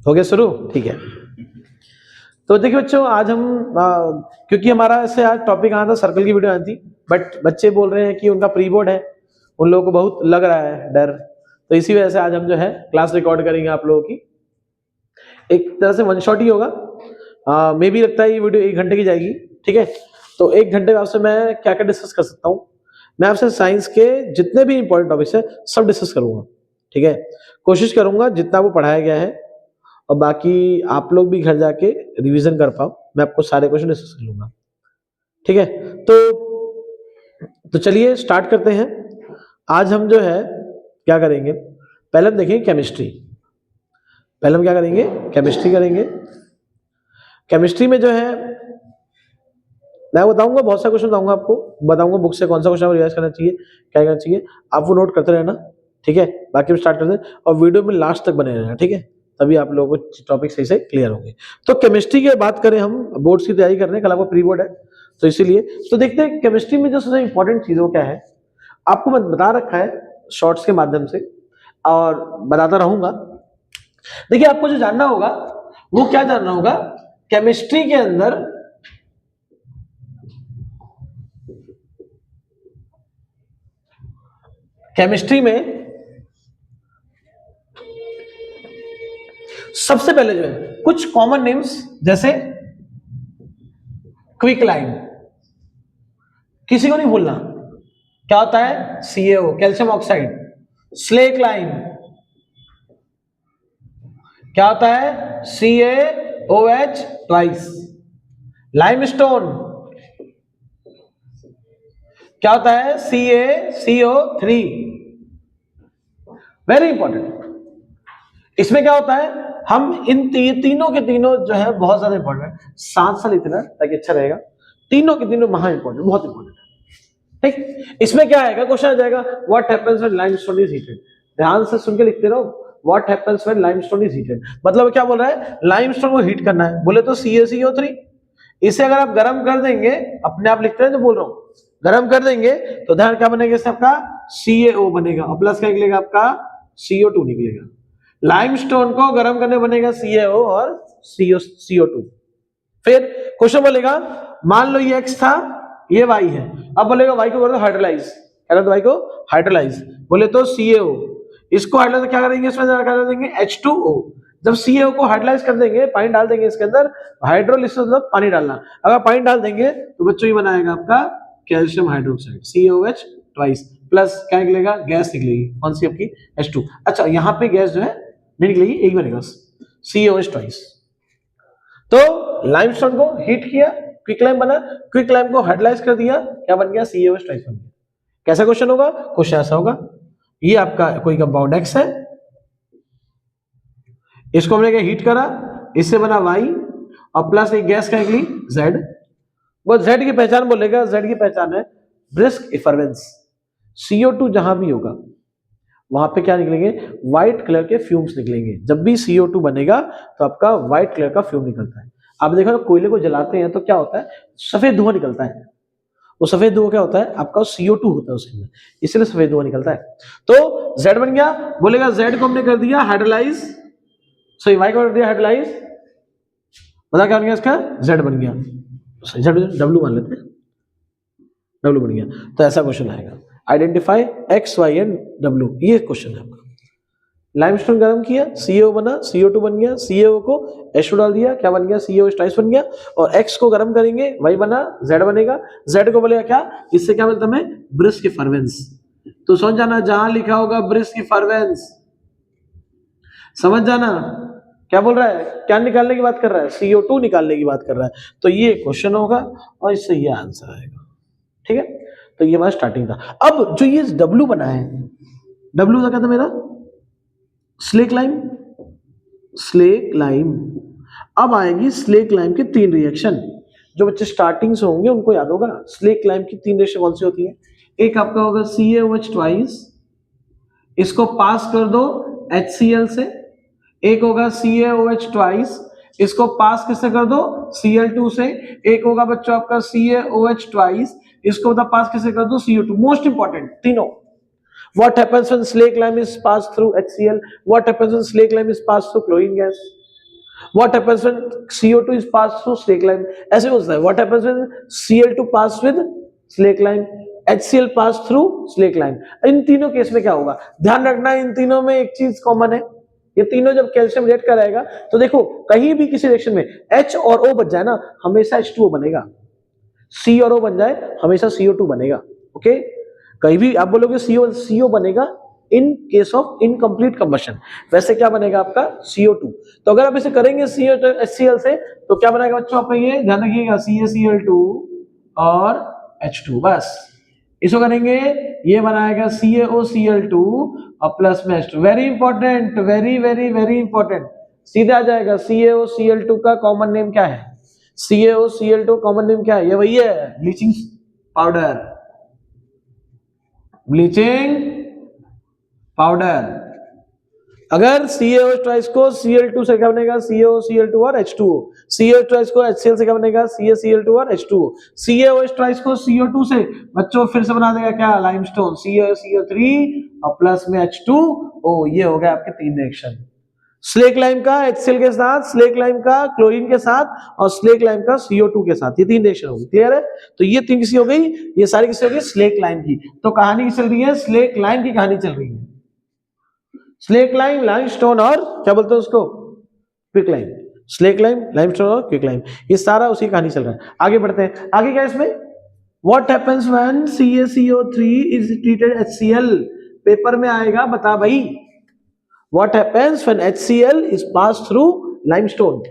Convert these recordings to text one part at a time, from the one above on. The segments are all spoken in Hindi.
हो गया शुरू, ठीक है। तो देखिए बच्चों, आज हम क्योंकि हमारा ऐसे आज टॉपिक आया था, सर्कल की वीडियो आई थी, बट बच्चे बोल रहे हैं कि उनका प्री बोर्ड है, उन लोगों को बहुत लग रहा है डर, तो इसी वजह से आज हम जो है क्लास रिकॉर्ड करेंगे आप लोगों की। एक तरह से वन शॉट ही होगा, मे भी लगता है ये वीडियो 1 घंटे की जाएगी, ठीक है। तो 1 घंटे में आपसे मैं क्या क्या डिस्कस कर सकता हूँ, मैं आपसे साइंस के जितने भी इंपॉर्टेंट टॉपिक्स है सब डिस्कस करूंगा, ठीक है। कोशिश करूंगा जितना वो पढ़ाया गया है, और बाकी आप लोग भी घर जाके रिवीजन कर पाओ, मैं आपको सारे क्वेश्चन डिस्कस कर लूंगा, ठीक है। तो चलिए स्टार्ट करते हैं। आज हम जो है क्या करेंगे, पहले हम देखेंगे केमिस्ट्री। पहले हम क्या करेंगे, केमिस्ट्री करेंगे। केमिस्ट्री में जो है मैं बताऊंगा, बहुत सारे क्वेश्चन बताऊंगा आपको, बताऊंगा बुक से कौन सा क्वेश्चन रिवाइज करना चाहिए, क्या करना चाहिए, आप वो नोट करते रहना, ठीक है। बाकी हम स्टार्ट करते हैं और वीडियो में लास्ट तक बने रहना, ठीक है, तभी आप लोगों को टॉपिक सही से क्लियर होंगे। तो केमिस्ट्री की बात करें, हम बोर्ड्स की तैयारी कर रहे हैं, कल आपको प्री बोर्ड है, तो इसीलिए तो देखते हैं केमिस्ट्री में जो सबसे इंपॉर्टेंट चीज वो क्या है। आपको मैं बता रखा है शॉर्ट्स के माध्यम से, और बताता रहूंगा। देखिए, आपको जो जानना होगा वो क्या जानना होगा, केमिस्ट्री के अंदर केमिस्ट्री में सबसे पहले जो है कुछ कॉमन नेम्स, जैसे क्विकलाइन, किसी को नहीं भूलना, क्या होता है, CaO calcium oxide. Slake lime क्या होता है, CaOH ट्वाइस। लाइमस्टोन क्या होता है, CaCO3। Very important. इसमें क्या होता है, हम इन तीनों के तीनों जो है बहुत ज्यादा इंपॉर्टेंट है, 7 साल इतना ताकि अच्छा रहेगा, तीनों के तीनों महा इंपॉर्टेंट, बहुत इंपॉर्टेंट है, ठीक। इसमें क्या आएगा, क्वेश्चन आ जाएगा, what happens when limestone is heated. ध्यान से सुन के लिखते रहो, what happens when limestone is heated, मतलब क्या बोल रहा है, लाइमस्टोन को हीट करना है, बोले तो CaCO3। इसे अगर आप गर्म कर देंगे, अपने आप लिखते हैं जो बोल रहा हूं, गर्म कर देंगे तो ध्यान क्या बनेगा, इससे आपका CaO बनेगा, और प्लस क्या निकलेगा, आपका CO2 निकलेगा। लाइमस्टोन को गर्म करने बनेगा CaO और CO2। फिर क्वेश्चन बोलेगा, मान लो ये X था, ये Y है, अब बोलेगा Y को कर दो हाइड्रोलाइज, क्या कर दो Y को हाइड्रोलाइज, बोले तो CaO, इसको हाइड्रोलाइज क्या करेंगे, इसमें क्या देंगे H2O। जब CaO को हाइड्रोलाइज कर देंगे, पानी डाल देंगे इसके अंदर, हाइड्रोलिसिस मतलब पानी डालना, अगर पानी डाल देंगे तो बच्चों ये बनाएगा आपका calcium hydroxide, CaOH twice, plus क्या निकलेगा, गैस निकलेगी, कौन सी आपकी H2। अच्छा, यहाँ पे गैस जो है नहीं निकलेगी, एक बनेगा CaOH ट्वाइस। तो लाइमस्टोन को हीट किया, क्विकलाइम बना, क्विकलाइम को हाइड्रोलाइज कर दिया, क्या बन गया, CaOH ट्वाइस बन गया। कैसा क्वेश्चन होगा, क्वेश्चन ऐसा होगा, ये आपका कोई कंपाउंड X है, इसको हमने क्या हीट करा, इससे बना Y, और प्लस एक गैस क्या निकली Z। वो Z की पहचान बोलेगा, Z की पहचान है ब्रिस्क इफरवेंस। CO2 जहां भी होगा वहां पे क्या निकलेंगे, व्हाइट कलर के फ्यूम्स निकलेंगे। जब भी CO2 बनेगा तो आपका व्हाइट कलर का फ्यूम निकलता है। आप देखो, कोयले को जलाते हैं तो क्या होता है, सफेद धुआं निकलता है, वो सफेद धुआं क्या होता है, आपका CO2 होता है उसके अंदर, इसलिए सफेद धुआं निकलता है। तो Z बन गया, बोलेगा Z को हमने कर दिया हाइड्रोलाइज, सॉरी Y को कर दिया हाइड्रोलाइज, बता क्या बन गया इसका, Z बन गया, W मान लेते हैं, W बन गया। तो ऐसा क्वेश्चन आएगा, identify X, Y and W, ये क्वेश्चन है आपका। लाइमस्टोन गर्म किया, CaO बना, CO2 बन गया, CaO को H2 डाल दिया, क्या बन गया, CaOH ट्वाइस बन गया, और X को गर्म करेंगे, Y बना, Z बनेगा, Z को बोलेगा क्या, इससे क्या मिलता है, ब्रिस्क इफरवेंस। तो समझ जाना, जहां लिखा होगा ब्रिस्क इफरवेंस, समझ जाना क्या बोल रहा है, क्या निकालने की बात कर रहा है, CO2 निकालने की बात कर रहा है। तो ये क्वेश्चन होगा और इससे ये आंसर आएगा, ठीक है। तो ये हमारा स्टार्टिंग था। अब जो ये W बना है, W का क्या था मेरा, स्लेक लाइम, स्लेक लाइम। अब आएगी स्लेक लाइम के 3 रिएक्शन, जो बच्चे स्टार्टिंग से होंगे उनको याद होगा। स्लेक लाइम की 3 रिएक्शन कौन सी होती है, एक आपका होगा CaOH ट्वाइस, इसको पास कर दो HCl से, एक होगा CaOH ट्वाइस, इसको पास किससे कर दो, Cl2 से, एक होगा बच्चों आपका CaOH ट्वाइस, इसको पास किससे कर दो, CO2। मोस्ट इंपॉर्टेंट तीनों, What happens when slake lime is passed through HCl? What happens when slake lime is passed through chlorine gas? What happens when CO2 is passed through slake lime? ऐसे बोलता है. What happens when Cl2 pass with slake lime? HCl pass through slake lime. इन तीनों केस में क्या होगा? ध्यान रखना, इन तीनों में एक चीज कॉमन है. ये तीनों जब कैल्शियम रिएक्ट कराएगा तो देखो कहीं भी किसी रिएक्शन में H और O बच जाए ना, हमेशा H2O बनेगा. C और O बन जाए, हमेशा CO2 बनेगा. ओके, कहीं भी आप बोलोगे CO बनेगा in case of incomplete combustion. वैसे क्या बनेगा आपका CO2. तो अगर आप इसे करेंगे HCl से तो क्या बनाएगा बच्चों? आप ये ध्यान रखिएगा, CaCl2 और H2. बस इसको करेंगे, ये बनाएगा CaOCl2 और प्लस में H2. Very important, very very very important. सीधे आ जाएगा CaOCl2 का कॉमन नेम क्या है? CaOCl2 कॉमन नेम क्या है? ये वही है, ब्लीचिंग पाउडर. Bleaching powder. अगर CaOH ट्वाइस को Cl2 से क्या बनेगा? CaOCl2 और H2O. CaOH ट्वाइस को HCl से क्या बनेगा? CaCl2 और H2O. CaOH ट्वाइस को CO2 से बच्चों फिर से बना देगा क्या? लाइमस्टोन. CaCO3 और प्लस में H2O. ये हो गया आपके तीन रिएक्शन. स्लेक लाइम का HCl के साथ, स्लेक लाइम का क्लोरीन के साथ और स्लेक लाइम का CO2 के साथ. ये तीन रिएक्शन होगी. क्लियर है? तो ये तीन किसी हो गई, ये सारी किसी हो गई स्लेक लाइम की. तो कहानी चल रही है, स्लेक लाइम की कहानी चल रही है. स्लेक लाइम, लाइमस्टोन और क्या बोलते हैं उसको? Quick lime. Slack lime, limestone और क्विक लाइम, ये सारा उसी कहानी चल रहा है. आगे बढ़ते हैं. आगे क्या है इसमें? What happens when CaCO3 is treated HCl? Paper में आएगा, बता भाई. What happens when HCl is pass through limestone?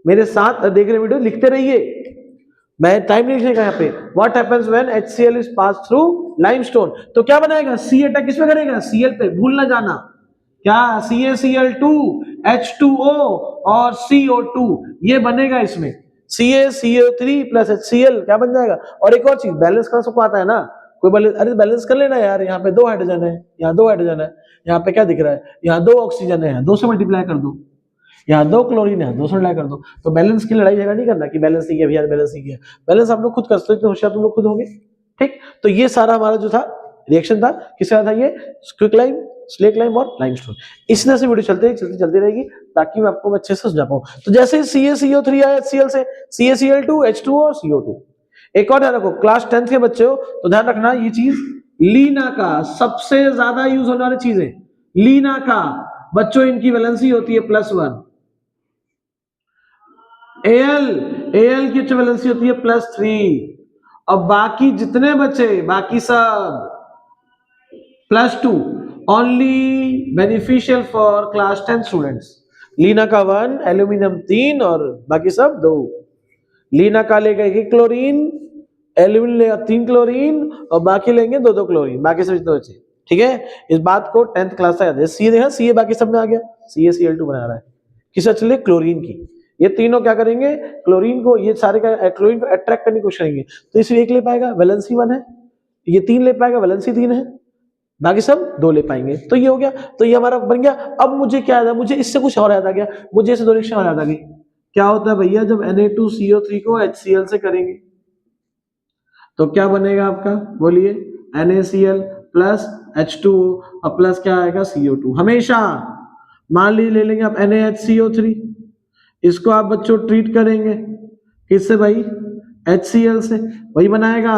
मेरे साथ देख रहे वीडियो, लिखते रहिए, मैं टाइम नहीं लिखने का यहाँ पे. What happens when HCl is pass through limestone? तो क्या बनाएगा? C अटैक किस पे करेगा? Cl पे. भूल ना जाना क्या, CaCl2 H2O और CO2 ये बनेगा इसमें. CaCO3 प्लस HCl क्या बन जाएगा? और एक और चीज, बैलेंस करना सबको आता है ना. कोई बैलेंस, अरे बैलेंस कर लेना यार. यहाँ पे 2 हाइड्रोजन है, यहाँ 2 हाइड्रोजन है, यहाँ पे क्या दिख रहा है? यहाँ 2 ऑक्सीजन है, 2 से मल्टीप्लाई कर दो. यहाँ 2 क्लोरीन है, 2 से मल्टीप्लाई कर दो. तो बैलेंस की लड़ाई झगड़ा नहीं करना कि बैलेंस नहीं किया भैया, बैलेंस नहीं किया. बैलेंस आप लोग खुद कर सकते हो, होशियार तुम लोग खुद होंगे. ठीक. तो ये सारा हमारा जो था रिएक्शन था, किसका था? ये क्विक लाइम, स्लेक लाइम और लाइमस्टोन. इस तरह से वीडियो चलती रहेगी ताकि मैं आपको अच्छे से समझा पाऊं. तो जैसे CaCO3 आया HCl से, CaCl2 H2O और CO2. एक और ध्यान रखो, क्लास 10th के बच्चे हो तो ध्यान रखना ये चीज, लीना का सबसे ज्यादा यूज होने वाली चीज है. लीना का बच्चों इनकी वैलेंसी होती है +1. Al की वैलेंसी होती है +3. और बाकी जितने बचे, बाकी सब +2. Only beneficial for class 10 students. लीना का 1, एल्यूमिनियम 3 और बाकी सब 2. लीना का लेगा 1 क्लोरीन, एल्यूमिनियम लेगा 3 क्लोरीन और बाकी लेंगे 2 क्लोरीन. बाकी सब जितने बचे. ठीक है, इस बात को 10th क्लास तक याद है. सी देखा, सी बाकी सब में आ गया. CaCl2 बना रहा है, किसका चले? क्लोरीन की. ये तीनों क्या करेंगे? क्लोरीन को, ये सारे का क्लोरीन को अट्रैक्ट करने की कोशिश करेंगे. तो इसमें 1 ले पाएगा, वैलेंसी 1 है. ये 3 ले पाएगा, वैलेंसी 3 है. बाकी सब 2 ले पाएंगे. तो ये हो गया. तो ये हमारा बन गया. अब मुझे क्या याद है? मुझे इससे कुछ और याद आ गया. मुझे इससे 2 रिएक्शन और याद आ गई. क्या होता है भैया जब Na2CO3 को HCl से करेंगे तो क्या बनेगा आपका? बोलिए. NaCl प्लस H2O और प्लस क्या आएगा? CO2. हमेशा मान लीजिए ले लेंगे आप NaHCO3, इसको आप बच्चों ट्रीट करेंगे किससे भाई? HCl से. वही बनाएगा.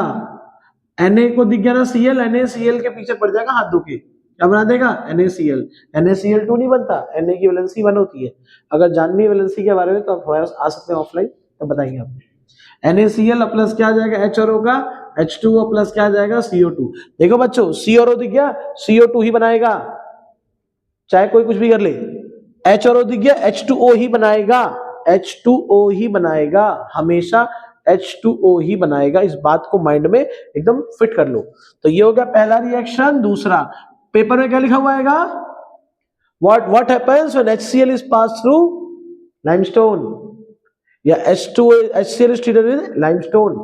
Na को दिख गया ना Cl, NaCl के पीछे पड़ जाएगा हाथ धो के. क्या बना देगा? NaCl. NaCl2 नहीं बनता, Na की वैलेंसी 1 होती है. अगर जाननी है वैलेंसी के बारे में तो आप आ सकते हैं ऑफलाइन, तो बताएंगे आपको. NaCl प्लस क्या आ जाएगा? H और O का, H2O प्लस क्या आ जाएगा? CO2. देखो बच्चों, C और O दिख गया, CO2 ही बनाएगा, चाहे कोई कुछ भी कर ले. H और O दिख गया, H2O ही बनाएगा, H2O ही बनाएगा, हमेशा H2O ही बनाएगा. इस बात को माइंड में एकदम फिट कर लो. तो ये हो गया पहला रिएक्शन. दूसरा, पेपर में क्या लिखा हुआ आएगा? What happens when HCl is passed through limestone या HCl is treated with limestone.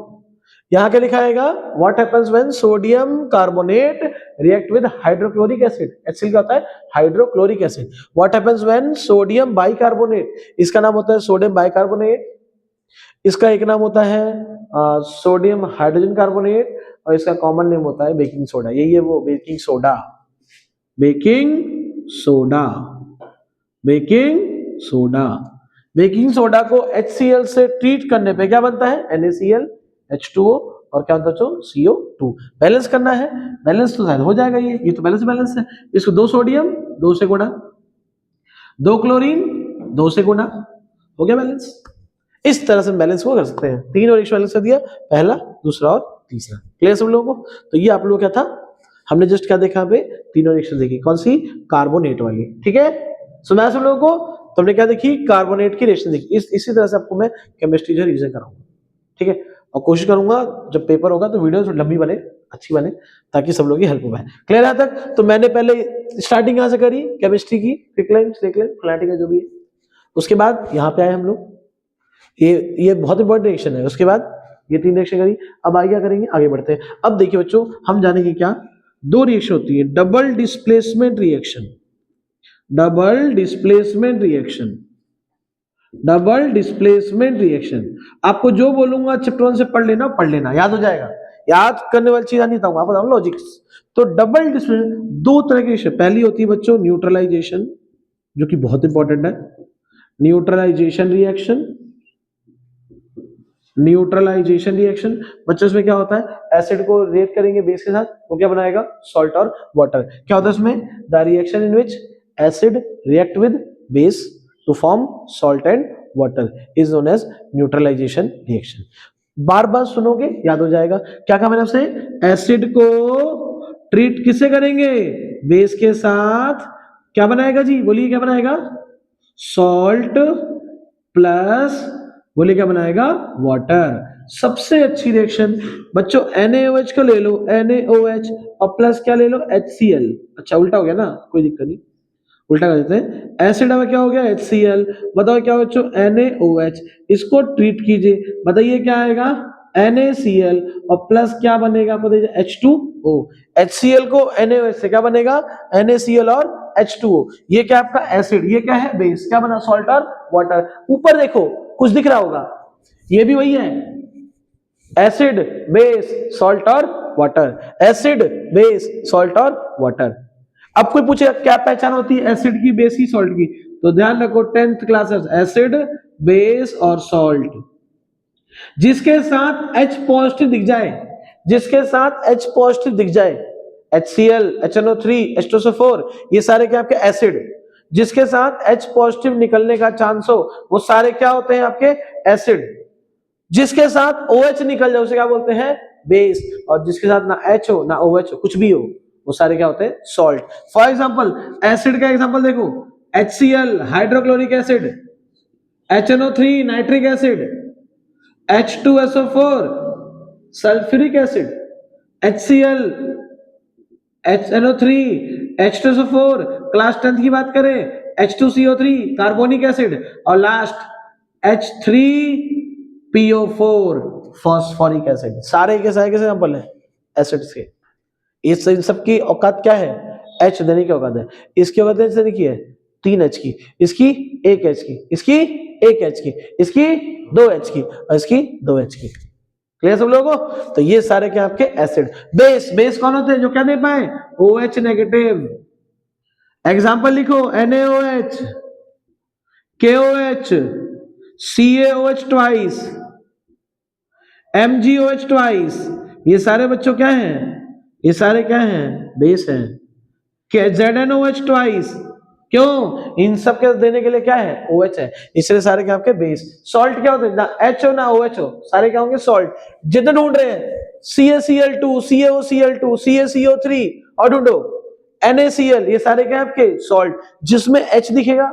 यहां क्या लिखा आएगा? What happens when sodium carbonate react with hydrochloric acid? HCl क्या होता है? Hydrochloric acid. What happens when sodium bicarbonate? इसका नाम होता है सोडियम बाइकार्बोनेट. इसका एक नाम होता है सोडियम हाइड्रोजन कार्बोनेट और इसका कॉमन नेम होता है बेकिंग सोडा। यही है वो baking soda, baking soda, baking soda. Baking soda को HCl से ट्रीट करने पे क्या बनता है, NaCl, H2O और क्या होता है CO2। बैलेंस करना है, बैलेंस तो शायद हो जाएगा, ये तो बैलेंस है। इसको 2 सोडियम 2 से गुणा, 2 क्लोरीन 2 से गुणा, हो गया बैलेंस। इस तरह से बैलेंस को कर सकते हैं। 3 और 1 बैलेंस कर दिया, पहला, दूसरा और तीसरा। क्लियर सब लोगों को? तो ये आप लोगों क्या था, हमने जस्ट क्या देखा पे 3 और रिएक्शन देखी, कौन सी, कार्बोनेट वाली। ठीक है, सुना सब लोगों को? तो हमने क्या देखी, कार्बोनेट की रिएक्शन देखी। इसी तरह से आपको मैं केमिस्ट्री जो रिवीजन कराऊंगा। ठीक है, और कोशिश करूंगा जब पेपर होगा तो वीडियो लंबी बने, अच्छी बने, ताकि सब लोग की हेल्प हो पाए। क्लियर है तक? तो मैंने पहले स्टार्टिंग कहां से करी, केमिस्ट्री की, क्विकलाइन, स्ट्रेकलाइन, फ्लैटिंग जो भी है। उसके बाद यहाँ पे आए हम लोग, ये बहुत इंपॉर्टेंट रिएक्शन है। उसके बाद ये 3 रिएक्शन करी। अब आगे क्या करेंगे, आगे बढ़ते हैं। अब देखिए बच्चों, हम जानेंगे क्या, 2 रिएक्शन होती है, double displacement reaction, double displacement reaction, double displacement reaction. आपको जो बोलूंगा चैप्टर 1 से पढ़ लेना, याद हो जाएगा। याद करने वाली चीज नहीं था, आपको बताऊं लॉजिक्स। तो डबल डिस्प्लेसमेंट 2 तरह की रिएक्शन। पहली होती है बच्चों न्यूट्रलाइजेशन, जो कि बहुत इंपॉर्टेंट है, न्यूट्रलाइजेशन रिएक्शन, न्यूट्रलाइजेशन रिएक्शन। बच्चों इसमें क्या होता है, एसिड को रिएक्ट करेंगे बेस के साथ, वो क्या बनाएगा, सॉल्ट और वाटर। क्या होता है इसमें, the reaction in which acid react with base to form salt and water is known as neutralisation reaction. बार बार सुनोगे, याद हो जाएगा। क्या कहा मैंने आपसे, एसिड को ट्रीट किससे करेंगे, बेस के साथ, क्या बनाएगा जी, बोलिए क्या बनाएगा, सॉल्ट प्लस, बोलिए क्या बनाएगा, वाटर। सबसे अच्छी रिएक्शन बच्चों NaOH को ले लो, NaOH और प्लस क्या ले लो, HCl। अच्छा उल्टा हो गया ना, कोई दिक्कत नहीं, उल्टा कर देते हैं। एसिड में क्या हो गया, HCl। बताओ क्या बच्चों, NaOH, इसको ट्रीट कीजिए, बताइए क्या आएगा, NaCl और प्लस क्या बनेगा, आपको देखिए H2O। HCl को NaOH से क्या बनेगा, NaCl और H2O। ये क्या आपका एसिड, ये क्या है बेस, क्या बना, सॉल्ट और वाटर। ऊपर देखो कुछ दिख रहा होगा, ये भी वही है, एसिड बेस सॉल्ट और वाटर, एसिड बेस सॉल्ट और वाटर। अब कोई पूछेगा क्या पहचान होती है एसिड की, बेस की, सॉल्ट की, तो ध्यान रखो 10th क्लासेस, एसिड बेस और सॉल्ट, जिसके साथ H पॉजिटिव दिख जाए, जिसके साथ H पॉजिटिव दिख जाए, HCl, HNO3, H2SO4, ये सारे क्या आपके एसिड, जिसके साथ H पॉजिटिव निकलने का चांस हो, वो सारे क्या होते हैं आपके एसिड। जिसके साथ OH निकल जाए उसे क्या बोलते हैं, बेस। और जिसके साथ ना H हो ना OH हो, कुछ भी हो, वो सारे क्या होते हैं, सॉल्ट। फॉर एग्जांपल एसिड का एग्जांपल देखो, HCl hydrochloric acid, HNO3 nitric acid, H2SO4 sulphuric acid, HCl, HNO3, H2SO4, class 10th की बात करें H2CO3 कार्बोनिक एसिड, और लास्ट H3PO4 फॉस्फोरिक एसिड। सारे के सारे एग्जांपल है एसिड्स के। इस इन सब की औकात क्या है, H देने की औकात है। इसकी औकात देने की है 3 H की, इसकी 1 H की, इसकी 1 H की, इसकी 2 H की और इसकी 2 H की। क्लियर सब लोगों को? तो ये सारे क्या आपके एसिड। बेस, बेस कौन होते हैं, जो क्या दे पाए, OH नेगेटिव। एग्जांपल लिखो, NaOH, KOH, CaOH twice, MgOH twice, ये सारे बच्चों क्या हैं, ये सारे क्या हैं, बेस हैं। ZnOH ट्वाइस, क्यों, इन सब के देने के लिए क्या है, OH है, इसलिए सारे क्या आपके बेस। सॉल्ट क्या होते हैं, ना H हो ना OH हो, सारे क्या होंगे सॉल्ट। जितने ढूंढ रहे हैं CaCl2, CaOCl2, CaCO3 और ढूंढो NaCl, ये सारे क्या आपके सॉल्ट। जिसमें H दिखेगा,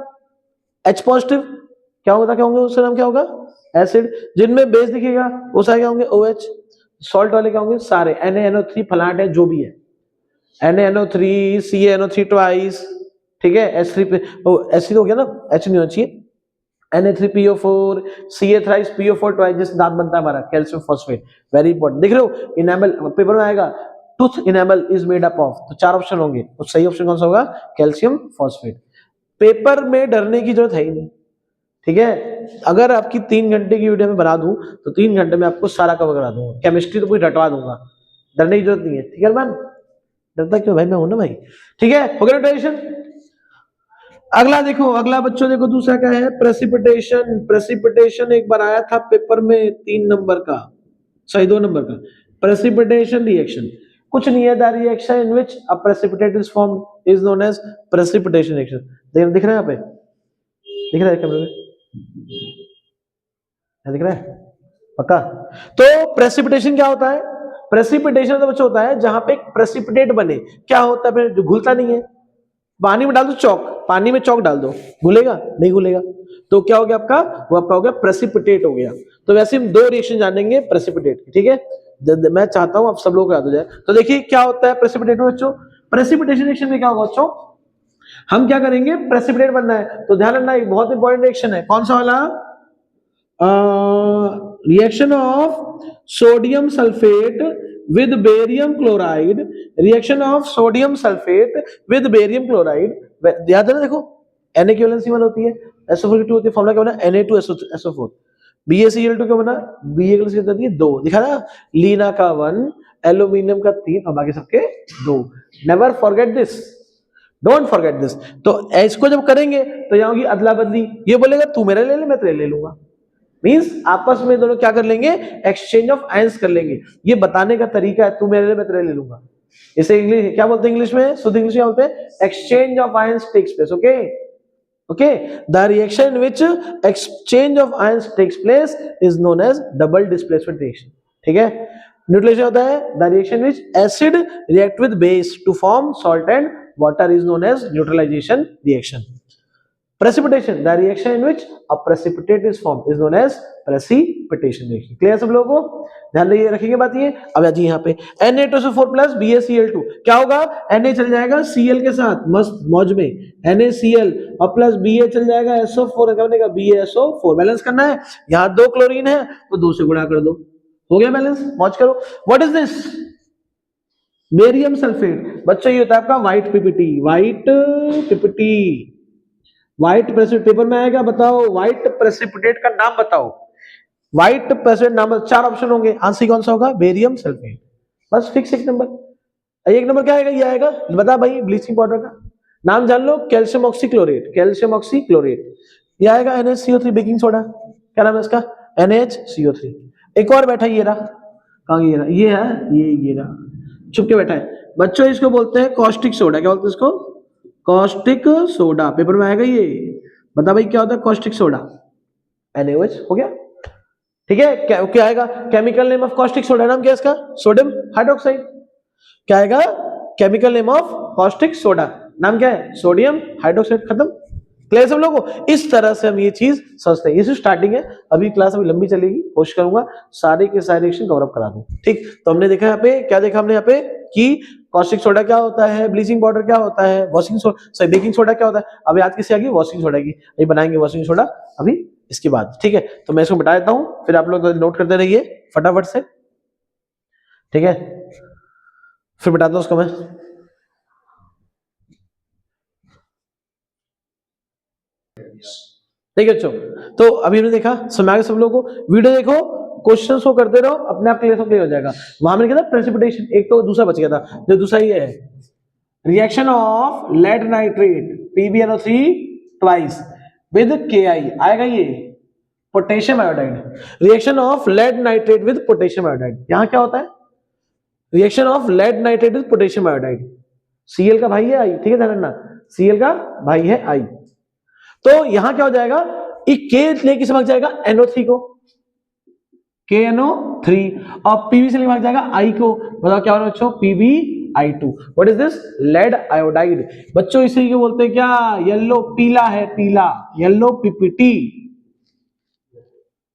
H पॉजिटिव, क्या होगा, क्या होंगे, उसका नाम क्या होगा, एसिड। जिनमें बेस दिखेगा वो सारे क्या होंगे, OH। सॉल्ट वाले क्या होंगे, सारे NaNO3 फलाट है जो भी है, NaNO3, CaNO3 ट्वाइस, ठीक है, H3 एसिड हो गया ना, H नहीं होना चाहिए, Na3PO4, Ca thrice PO4 twice, जिससे दांत बनता है हमारा, कैल्शियम फॉस्फेट, वेरी इंपॉर्टेंट। देख रहे हो, इनेमल पेपर में आएगा, tooth enamel is made up of, तो 4 ऑप्शन होंगे, तो सही ऑप्शन कौन सा होगा, कैल्शियम फॉस्फेट। पेपर में डरने की जरूरत है ही नहीं, ठीक है। अगर आपकी 3 घंटे की वीडियो में बना दूं तो 3 घंटे में आपको सारा कवर करा दूंगा, केमिस्ट्री तो पूरी रटवा दूंगा, डरने की जरूरत नहीं है, ठीक है मैम। डरता क्यों भाई, मैं हूं ना भाई। ठीक है, हो गया नोटेशन। अगला देखो, अगला बच्चों देखो दूसरा क्या है, प्रेसिपिटेशन। प्रेसिपिटेशन एक बार आया था पेपर में 3 नंबर का, सॉरी 2 नंबर का। प्रेसिपिटेशन रिएक्शन कुछ नहीं है, the reaction in which a precipitate is formed is known as precipitation reaction. दिख रहा है यहाँ पे, दिख रहा है कैमरे में, दिख रहा है पक्का। तो प्रेसिपिटेशन क्या होता है, प्रेसिपिटेशन तो बच्चों होता है जहां पे एक प्रेसिपिटेट बने। क्या होता है, फिर जो घुलता नहीं है, पानी में डाल दो चौक, पानी में चौक डाल दो, घुलेगा नहीं घुलेगा, तो क्या हो गया आपका, वो आपका हो गया प्रेसिपिटेट हो गया। तो वैसे हम 2 रिएक्शन जानेंगे प्रेसिपिटेट की, ठीक है। मैं चाहता हूं आप सब लोग याद हो जाए। तो देखिए क्या होता है प्रेसिपिटेट में बच्चों, प्रेसिपिटेशन रिएक्शन में क्या होगा बच्चों, हम क्या करेंगे, प्रेसिपिटेट बनना है तो ध्यान रखना एक बहुत इंपॉर्टेंट रिएक्शन है, कौन सा वाला, reaction of sodium sulphate with barium chloride, reaction of sodium sulfate with barium chloride। याद है ना, देखो Na की वैलेंसी 1 होती है, SO4 की 2 होती है, फॉर्मूला क्या बना, Na2SO4, BaCl2 क्या बना, Ba की वैलेंसी होती है 2, दिखा ना, लीना का 1, एल्यूमिनियम का 3 और बाकी सबके 2। Never forget this, don't forget this. तो इसको जब करेंगे तो यहाँ होगी अदला बदली, ये बोलेगा तू मेरा ले ले, मैं तेरे ले लूंगा, मींस आपस में दोनों क्या कर लेंगे, एक्सचेंज ऑफ आयंस कर लेंगे। ये बताने का तरीका है, तू मेरे ले मैं तेरे ले लूंगा। इसे इंग्लिश क्या बोलते हैं, इंग्लिश में शुद्ध इंग्लिश क्या बोलते हैं, exchange of ions takes place. Okay okay, the reaction which exchange of ions takes place is known as double displacement reaction. ठीक है, न्यूट्रलाइजेशन होता है the reaction which acid react with base to form salt and water is known as neutralisation reaction. Precipitation, the reaction in which a precipitate is formed is known as precipitation reaction। Clear सब लोगों को, ध्यान रखिएगा बात ये। अब जी यहाँ पे Na2SO4 प्लस BaCl2 क्या होगा, Na चल जाएगा Cl के साथ मस्त मौज में, NaCl और प्लस Ba चल जाएगा SO4, क्या बनेगा BaSO4। बैलेंस करना है, यहाँ 2 क्लोरीन है तो 2 से गुणा कर दो, हो गया बैलेंस, मौज करो। What is this, barium sulphate. बच्चों ये होता है आपका white PPT, white PPT, white precipitate paper में आएगा, बताओ व्हाइट प्रेसिपिटेट का नाम बताओ, व्हाइट प्रेसिपिटेट नाम, 4 ऑप्शन होंगे, आंसर कौन सा होगा, बेरियम सल्फेट, बस फिक्स। 1 नंबर क्या आएगा, ये आएगा, बता भाई ब्लीचिंग पाउडर का नाम जान लो, कैल्शियम ऑक्सीक्लोरेट, कैल्शियम ऑक्सीक्लोरेट, ये आएगा NaCO3 बेकिंग सोडा, क्या नाम है इसका, NaCO3। एक और बैठा, ये रहा, कहाँ ये रहा, ये है, ये रहा, छुप के बैठा है बच्चों, इसको बोलते हैं कॉस्टिक सोडा। क्या बोलते हैं इसको, कॉस्टिक सोडा, पेपर में आएगा ये, बता भाई क्या होता है कॉस्टिक सोडा, NaOH, हो गया। ठीक है, क्या आएगा, chemical name of caustic soda, नाम क्या है इसका, सोडियम हाइड्रोक्साइड। क्या आएगा, chemical name of caustic soda, नाम क्या है, सोडियम हाइड्रोक्साइड, खत्म। क्लियर सब लोगों को, इस तरह से हम ये चीज समझते हैं। ये सिर्फ स्टार्टिंग है, अभी क्लास अभी लंबी चलेगी, कोशिश करूंगा सारे के सारे रिएक्शन कवर अप करा दूं। ठीक, तो हमने देखा यहाँ पे, क्या देखा हमने यहाँ पे कि कॉस्टिक सोडा क्या होता है, ब्लीचिंग पाउडर क्या होता है, washing soda, sorry baking soda क्या होता है। अब याद किससे आ गई, वॉशिंग सोडा की, अभी बनाएंगे वॉशिंग सोडा अभी इसके बाद। ठीक है, तो मैं इसको बता देता हूं, फिर आप लोग नोट करते रहिए फटाफट से। ठीक है, फिर बताता हूं उसको मैं। ठीक है बच्चों, तो अभी हमने देखा, समझ सब लोगों को, वीडियो देखो, क्वेश्चंस को करते रहो, अपने आप क्लियर हो जाएगा। वहां मैंने कहा था प्रेसिपिटेशन, एक तो दूसरा बच गया था, जो दूसरा ये है, reaction of lead nitrate PbNO3 twice with Ki, आएगा ये potassium iodide. Reaction of lead nitrate with potassium iodide, यहां क्या होता है, reaction of lead nitrate with potassium iodide, Cl का भाई है I, ठीक है ध्यान रखना, Cl का भाई है I। तो यहां क्या हो जाएगा, K लेके समझ जाएगा NO3 को, KNO3, और PB से भाग जाएगा I को, बताओ क्या होगा बच्चों, PbI2। What is this, lead iodide. बच्चों इसे क्या बोलते हैं, क्या येलो, पीला है, पीला, येलो PPT,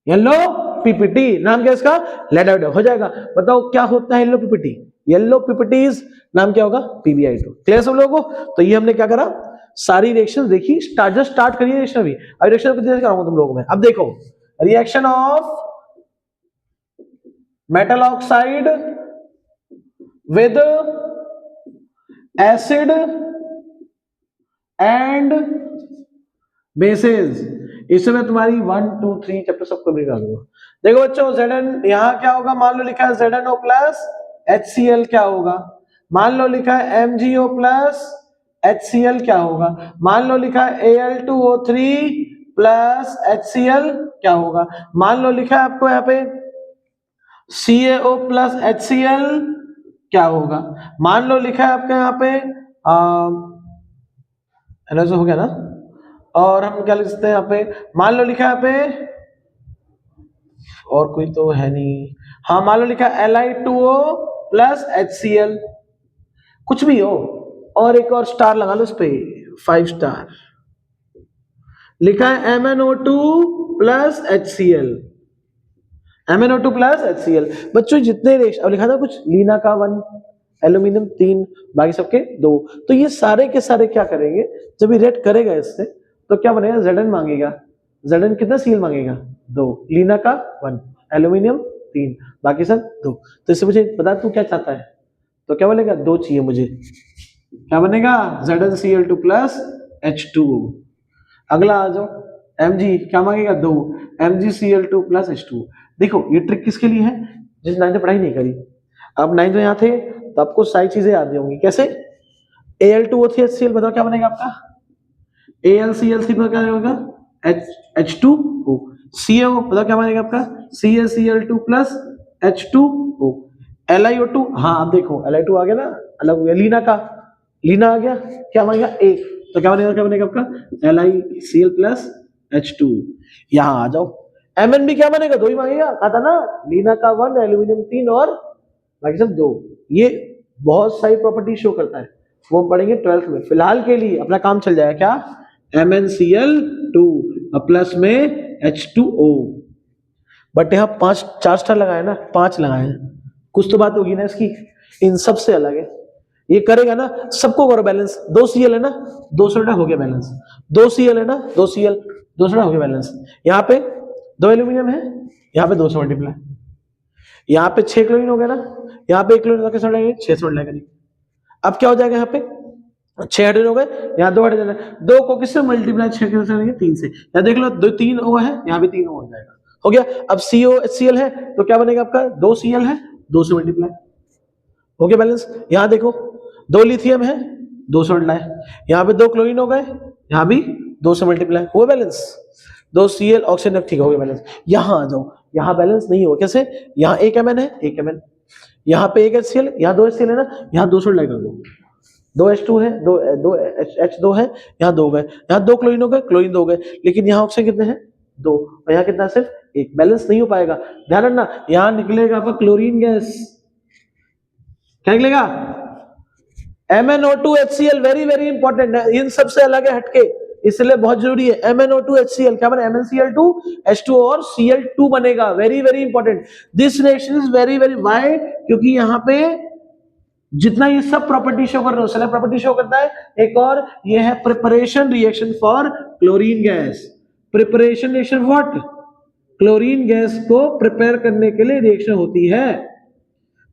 येलो PPT, नाम क्या इसका, लेड आयोडाइड हो जाएगा। बताओ क्या होता है येलो PPT, येलो PPTs नाम क्या होगा, PbI2। क्लियर सब लोगों को, तो ये हमने क्या करा, सारी रिएक्शन देखी, स्टार्ट करिए रिएक्शन, अभी रिएक्शन कराऊंगा तुम लोगों में। अब देखो, reaction of metal oxide with acid and bases, इसमें तुम्हारी 1 2 3 चैप्टर सब कंप्लीट कर दूंगा। देखो बच्चों, Zn यहां क्या होगा, मान लो लिखा है ZnO प्लस HCl क्या होगा? मान लो लिखा है MgO प्लस HCl क्या होगा? मान लो लिखा है Al2O3 प्लस HCl क्या होगा? मान लो लिखा है आपको यहाँ पे CaO प्लस HCl क्या होगा? मान लो लिखा है आपके यहाँ पे NaOH हो गया ना, और हम क्या लिख सकते हैं यहाँ पे? मान लो लिखा है यहाँ पे, और कोई तो है नहीं, हाँ मान लो लिखा है Li2O प्लस HCl, कुछ भी हो, और एक और स्टार लगा लो इस पे, 5 स्टार लिखा है MnO2 plus HCl, MnO2 plus HCl। बच्चों जितने रेश अब लिखा था कुछ, लीना का 1, एल्यूमिनियम 3, बाकी सबके 2, तो ये सारे के सारे क्या करेंगे, जब ये रेट करेगा इससे तो क्या बनेगा, Zn मांगेगा, Zn कितना Cl मांगेगा, 2, लीना का 1, एल्यूमिनियम 3, बाकी सब 2। तो इससे मुझे बता तू क्या चाहता है, तो क्या बनेगा, 2 चाहिए मुझे, क्या बनेगा, ZnCl2 प्लस H2O। अगला आ जाओ, Mg क्या मांगेगा, 2, MgCl2 प्लस H2O। देखो ये ट्रिक किसके लिए है, जिस 9th में पढ़ाई नहीं करी, अब 9th में यहाँ थे तो आपको सारी चीजें याद होंगी। कैसे, Al2O3HCl बताओ क्या बनेगा आपका, AlCl3 पर क्या होगा, H2O, CaO बताओ क्या बनेगा आपका, CaCl2 प्लस H2O, LiO2, हाँ अब देखो Li2 आ गया ना, अलग हो गया, लीना आ गया, क्या बनेगा 1, तो क्या बनेगा आपका LiCl प्लस H2। यहाँ आ जाओ, Mn भी क्या बनेगा, 2 ही मांगेगा, कहा था ना, लीना का 1, एल्यूमिनियम 3 और बाकी सब 2। ये बहुत सारी प्रॉपर्टी शो करता है, वो हम पढ़ेंगे 12th में। फिलहाल के लिए अपना काम चल जाएगा क्या, MnCl2 प्लस में H2O, बट यहाँ 4 स्टार लगाए ना, 5 लगाए, कुछ तो बात होगी ना इसकी, इन सब से अलग है। ये करेगा ना, सबको करो बैलेंस, 2 Cl है ना, 2 सोल्डा हो गया बैलेंस, 2 Cl है ना, 2 Cl 2 सोल्डा हो गया बैलेंस, यहाँ पे 2 एल्यूमिनियम है, यहाँ पे 2 से मल्टीप्लाई, यहाँ पे 6 क्लोरीन हो गया ना, यहाँ पे 1 क्लोरीन का सोल्डा 6 सोल्डा करेंगे। अब क्या हो जाएगा, यहाँ पे 6 हाइड्रोजन हो गए, यहाँ 2 हाइड्रोजन है, 2 को किससे मल्टीप्लाई, 6 के करेंगे 3 से, यहाँ देख लो 2 3 O है, यहाँ भी 3 O हो जाएगा, हो गया। अब COHCl है तो क्या बनेगा आपका, 2 Cl है, 2 से मल्टीप्लाई, हो गया बैलेंस। यहाँ देखो 2 लिथियम है, 2 से मल्टीप्लाई, यहाँ पे 2 क्लोरीन हो गए, यहाँ भी 2 से मल्टीप्लाई, हुआ बैलेंस, 2 Cl ऑक्सीजन, ठीक हो गया बैलेंस। यहाँ आ जाओ, यहाँ बैलेंस नहीं हो, कैसे, यहाँ 1 Mn है, 1 Mn, यहाँ पे 1 HCl, यहाँ 2 HCl है ना, यहाँ 2 सोल्डा कर दो, 2 H2 है, 2 H2 है, यहाँ 2 गए, यहाँ 2 क्लोरीन हो गए, क्लोरीन 2 गए, लेकिन यहाँ ऑक्सीजन कितने हैं, 2, और यहाँ कितना, सिर्फ 1, बैलेंस नहीं हो पाएगा। ध्यान रखना, यहाँ निकलेगा आपका क्लोरीन गैस, क्या निकलेगा, MnO2HCl, वेरी वेरी इंपॉर्टेंट है, इन सबसे अलग है हटके, इसलिए बहुत जरूरी है। MnO2HCl क्या बने, MnCl2 H2O और Cl2 बनेगा, very very important. This reaction is very very, why, क्योंकि यहाँ पे जितना ये सब प्रॉपर्टी शो कर रहे हो, सेलेक्ट प्रॉपर्टी शो करता है। एक और ये है preparation reaction for chlorine gas, preparation reaction what, chlorine gas को प्रिपेयर करने के लिए रिएक्शन होती है,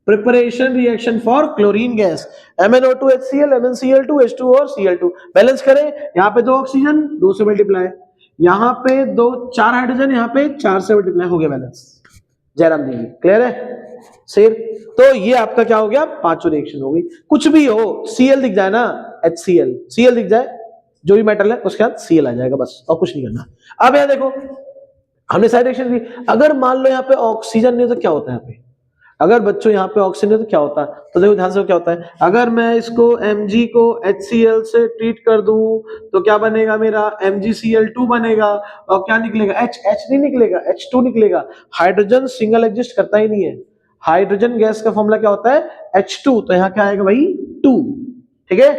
preparation reaction for chlorine gas, MnO2HCl, MnCl2, H2O और Cl2, बैलेंस करें, यहाँ पे 2 ऑक्सीजन, 2 से मल्टीप्लाई, यहाँ पे 4 हाइड्रोजन, यहाँ पे 4 से मल्टीप्लाई, हो गया बैलेंस। जयराम जी क्लियर है शेर, तो ये आपका क्या हो गया, 5 रिएक्शन हो गई। कुछ भी हो, Cl दिख जाए ना, HCl, Cl दिख जाए, जो भी मेटल है उसके बाद Cl आ जाएगा, बस, और कुछ नहीं करना। अब यहाँ देखो, हमने सारी रिएक्शन दी, अगर मान लो यहाँ पे ऑक्सीजन नहीं तो क्या होता है, यहाँ पे अगर बच्चों यहाँ पे ऑक्सीजन है तो क्या होता है, तो देखो ध्यान से क्या होता है, अगर मैं इसको Mg को HCl से ट्रीट कर दूं तो क्या बनेगा, मेरा MgCl2 बनेगा, और क्या निकलेगा, H नहीं निकलेगा, H2 निकलेगा। हाइड्रोजन सिंगल एग्जिस्ट करता ही नहीं है, हाइड्रोजन गैस का फॉर्मूला क्या होता है, H2, तो यहाँ क्या आएगा भाई, 2, ठीक है।